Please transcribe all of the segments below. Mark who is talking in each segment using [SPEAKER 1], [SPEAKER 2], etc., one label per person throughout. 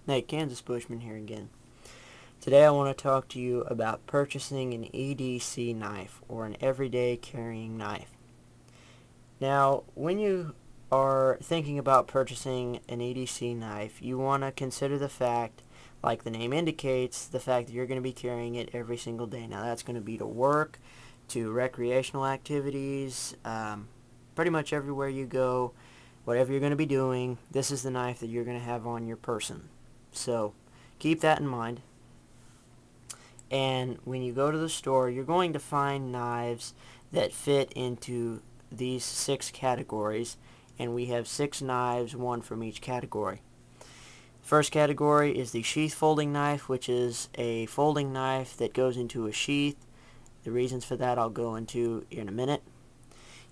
[SPEAKER 1] Hey, Kansas Bushman here again. Today I want to talk to you about purchasing an EDC knife, or an everyday carrying knife. Now, when you are thinking about purchasing an EDC knife, you want to consider the fact, like the name indicates, the fact that you're going to be carrying it every single day. Now, that's going to be to work, to recreational activities, pretty much everywhere you go, whatever you're going to be doing, this is the knife that you're going to have on your person. So, keep that in mind. And when you go to the store, you're going to find knives that fit into these 6 categories, and we have 6 knives, one from each category. First category is the sheath folding knife, which is a folding knife that goes into a sheath. The reasons for that I'll go into in a minute.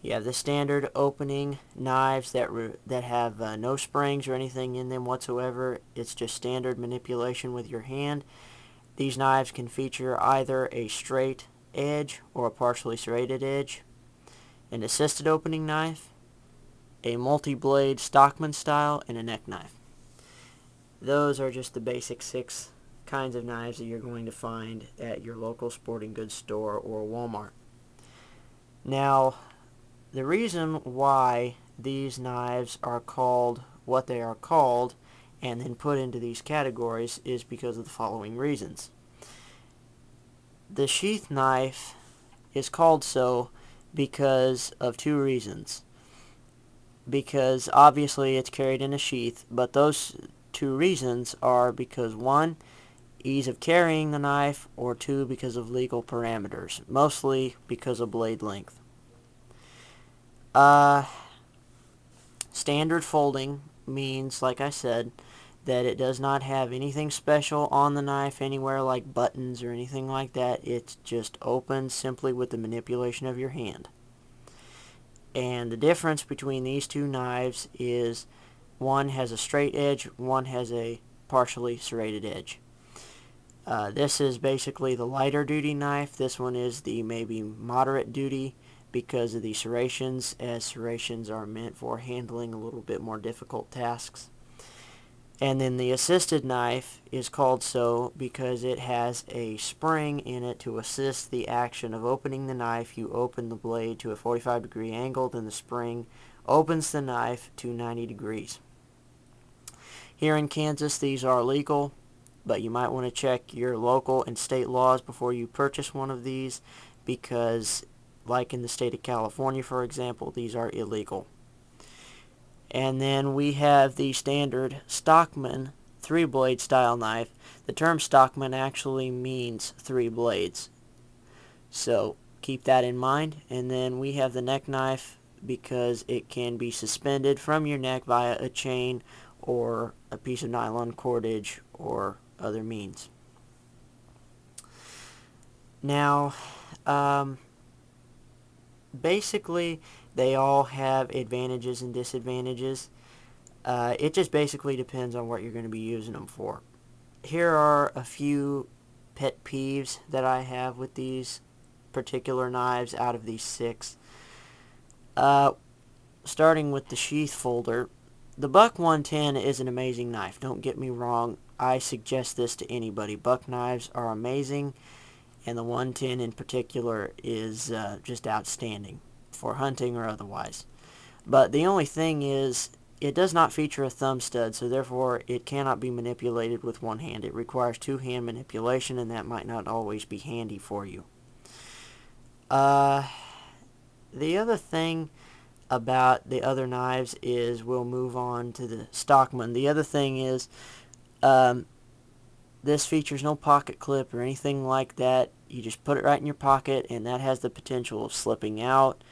[SPEAKER 1] You have the standard opening knives that have no springs or anything in them whatsoever. It's just standard manipulation with your hand. These knives can feature either a straight edge or a partially serrated edge, an assisted opening knife, a multi-blade Stockman style, and a neck knife. Those are just the basic 6 kinds of knives that you're going to find at your local sporting goods store or Walmart. Now, the reason why these knives are called what they are called and then put into these categories is because of the following reasons. The sheath knife is called so because of 2 reasons. Because obviously it's carried in a sheath, but those 2 reasons are because 1, ease of carrying the knife, or 2, because of legal parameters, mostly because of blade length. Standard folding means, like I said, that it does not have anything special on the knife anywhere like buttons or anything like that. It's just opens simply with the manipulation of your hand. And the difference between these 2 knives is one has a straight edge, one has a partially serrated edge. This is basically the lighter duty knife. This one is the maybe moderate duty because of the serrations, as serrations are meant for handling a little bit more difficult tasks. And then the assisted knife is called so because it has a spring in it to assist the action of opening the knife. You open the blade to a 45-degree angle, then the spring opens the knife to 90 degrees. Here in Kansas, these are legal, but you might want to check your local and state laws before you purchase one of these because, like in the state of California, for example, these are illegal. And then we have the standard Stockman 3-blade style knife. The term Stockman actually means 3 blades. So keep that in mind. And then we have the neck knife because it can be suspended from your neck via a chain or a piece of nylon cordage or other means. Now, basically, they all have advantages and disadvantages. It just basically depends on what you're going to be using them for. Here are a few pet peeves that I have with these particular knives out of these 6. Starting with the sheath folder. The Buck 110 is an amazing knife. Don't get me wrong. I suggest this to anybody. Buck knives are amazing, and the 110 in particular is just outstanding for hunting or otherwise. But the only thing is, it does not feature a thumb stud, so therefore it cannot be manipulated with one hand. It requires 2-hand manipulation, and that might not always be handy for you. The other thing about the other knives is, we'll move on to the Stockman. The other thing is, this features no pocket clip or anything like that. You just put it right in your pocket, and that has the potential of slipping out.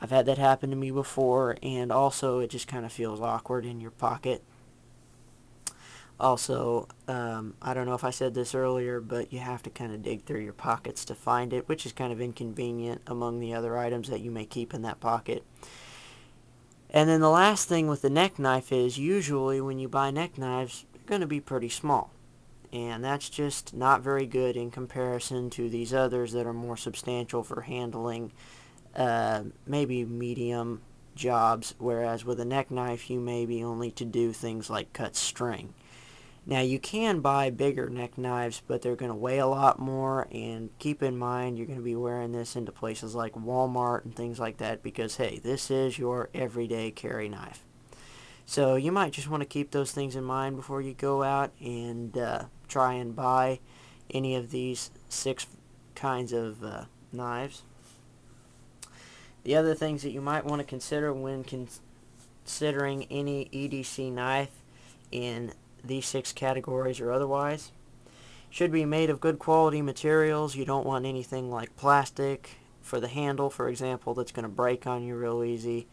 [SPEAKER 1] I've had that happen to me before, and also it just kind of feels awkward in your pocket. Also, I don't know if I said this earlier, but you have to kind of dig through your pockets to find it, which is kind of inconvenient among the other items that you may keep in that pocket. And then the last thing with the neck knife is, usually when you buy neck knives, they're going to be pretty small. And that's just not very good in comparison to these others that are more substantial for handling maybe medium jobs, whereas with a neck knife you may be only to do things like cut string. Now you can buy bigger neck knives, but they're going to weigh a lot more, and keep in mind you're going to be wearing this into places like Walmart and things like that because, hey, this is your everyday carry knife. So you might just want to keep those things in mind before you go out and try and buy any of these 6 kinds of knives. The other things that you might want to consider when considering any EDC knife in these 6 categories or otherwise: should be made of good quality materials. You don't want anything like plastic for the handle, for example, that's going to break on you real easy.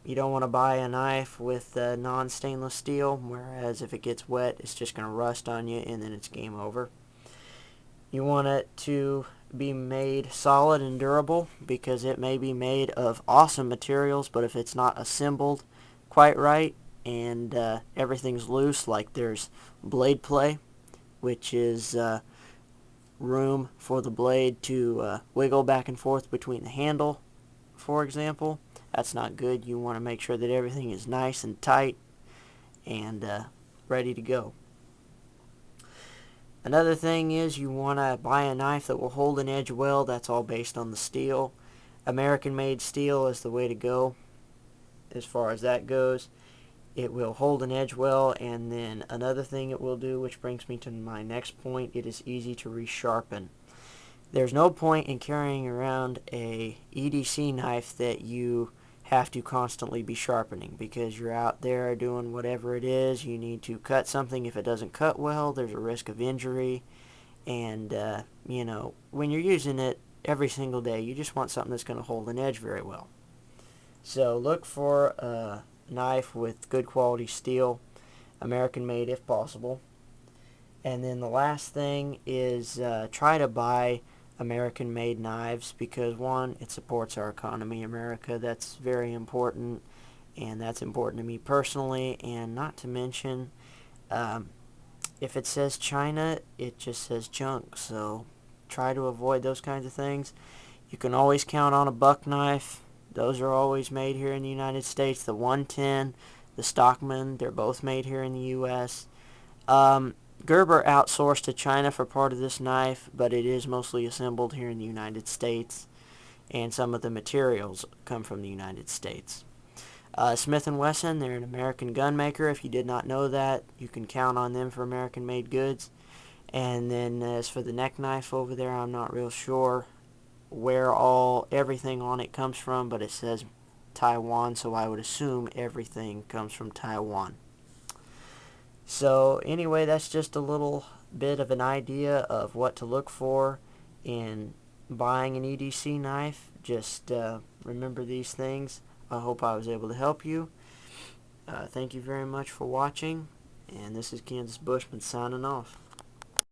[SPEAKER 1] You don't want to buy a knife with non-stainless steel, whereas if it gets wet, it's just going to rust on you and then it's game over. You want it to be made solid and durable because it may be made of awesome materials, but if it's not assembled quite right and everything's loose, like there's blade play, which is room for the blade to wiggle back and forth between the handle, for example, that's not good. You want to make sure that everything is nice and tight and ready to go. Another thing is you want to buy a knife that will hold an edge well. That's all based on the steel. American made steel is the way to go as far as that goes. It will hold an edge well, and then another thing it will do, which brings me to my next point, it is easy to resharpen. There's no point in carrying around a EDC knife that you have to constantly be sharpening because you're out there doing whatever it is. You need to cut something. If it doesn't cut well, there's a risk of injury. And, you know, when you're using it every single day, you just want something that's going to hold an edge very well. So look for a knife with good quality steel, American made if possible. And then the last thing is try to buy American made knives because, one, it supports our economy, America. That's very important, and that's important to me personally. And not to mention, if it says China, it just says junk, so try to avoid those kinds of things. You can always count on a buck knife. Those are always made here in the United States. The 110, the Stockman, they're both made here in the U.S. Gerber outsourced to China for part of this knife, but it is mostly assembled here in the United States, and some of the materials come from the United States. Smith & Wesson, they're an American gun maker. If you did not know that, you can count on them for American-made goods. And then as for the neck knife over there, I'm not real sure where everything on it comes from, but it says Taiwan, so I would assume everything comes from Taiwan. So anyway, that's just a little bit of an idea of what to look for in buying an EDC knife. Just remember these things. I hope I was able to help you. Thank you very much for watching, and this is Kansas Bushman signing off.